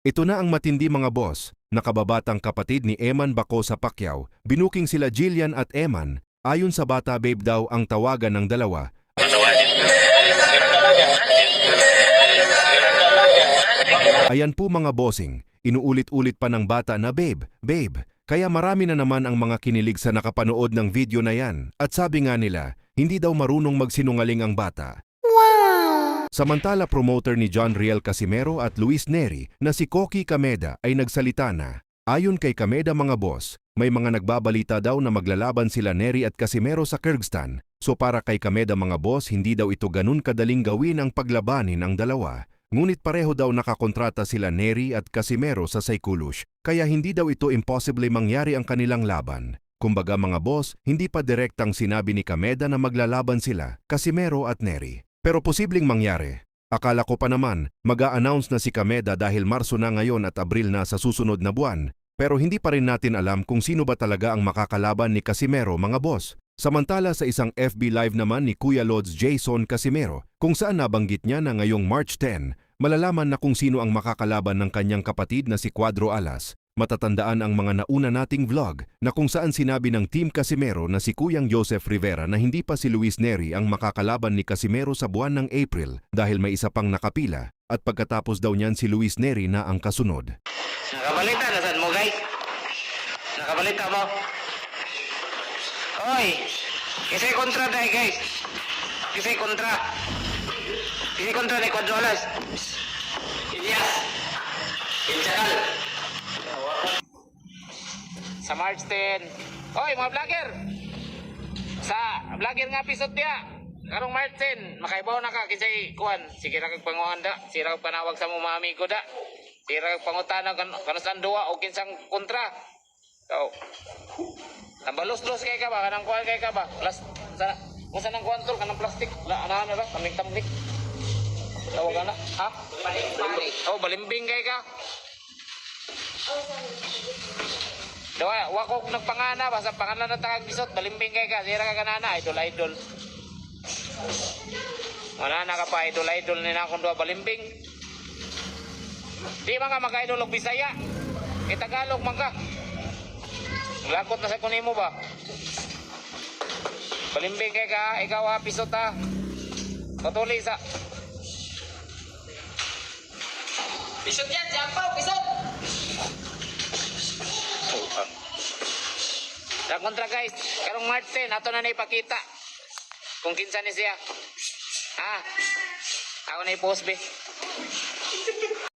Ito na ang matindi mga boss, nakababatang kapatid ni Eman Baco sa Pacquiao, binuking sila Jillian at Eman, ayon sa bata babe daw ang tawagan ng dalawa. Ayan po mga bossing, inuulit-ulit pa ng bata na babe, babe. Kaya marami na naman ang mga kinilig sa nakapanood ng video na yan. At sabi nga nila, hindi daw marunong magsinungaling ang bata. Samantala promoter ni John Riel Casimero at Luis Neri na si Coqui Cameda ay nagsalita na. Ayon kay Cameda mga boss, may mga nagbabalita daw na maglalaban sila Neri at Casimero sa Kyrgyzstan. So para kay Cameda mga boss, hindi daw ito ganun kadaling gawin ang paglabanin ang dalawa. Ngunit pareho daw nakakontrata sila Neri at Casimero sa Saikulush, kaya hindi daw ito imposible mangyari ang kanilang laban. Kumbaga mga boss, hindi pa direktang sinabi ni Cameda na maglalaban sila, Casimero at Neri. Pero posibleng mangyari. Akala ko pa naman, mag-a-announce na si Cameda dahil Marso na ngayon at Abril na sa susunod na buwan. Pero hindi pa rin natin alam kung sino ba talaga ang makakalaban ni Casimero mga boss. Samantala sa isang FB Live naman ni Kuya Lods Jason Casimero, kung saan nabanggit niya na ngayong March 10, malalaman na kung sino ang makakalaban ng kanyang kapatid na si Cuadro Alas. Matatandaan ang mga nauna nating vlog na kung saan sinabi ng Team Casimero na si Kuyang Joseph Rivera na hindi pa si Luis Neri ang makakalaban ni Casimero sa buwan ng April dahil may isa pang nakapila at pagkatapos daw niyan si Luis Neri na ang kasunod. Nakabalita na saan mo guys? Nakabalita mo? Oy! Kasi kontra na guys. Kasi kontra. Kasi kontra ni Cuadro Alas. Ilyas. Inchakal. Sa March 10. Oy mga vlogger. Sa vlogger nga episode dia. Karong March 10, makaibaw na ka kisay kuan. Sige ra kag panguhanda, sira kag panawag sa mga amigo da. Sira kag pangutana kanasan duwa o kinsang kontra. So, nambalos-los kay ka ba kanang kuan kay ka ba? Plus sana usa nang kuan tol kanang plastic. La ana ba tamig-tamig. Tawag na. Ha? Balimbing. Oh, balimbing kay ka. Dawa, wako nagpangana basta pangalan na tagag bisot, balimbing kay ka, sira ka kanana, idol. Wala na ka pa, idol ni na akong duwa balimbing. Di mga maka-idol og Bisaya. Tagalog man ka. Lakot na sa kunimo ba? Balimbing kay ka, ikaw ha, pisot ha. Patuli sa... Pisot yan, siyampaw, pisot! Sa kontra guys, karong March 10, ato na ipakita kung kinsa ni siya. Ha? Ako na i-post be.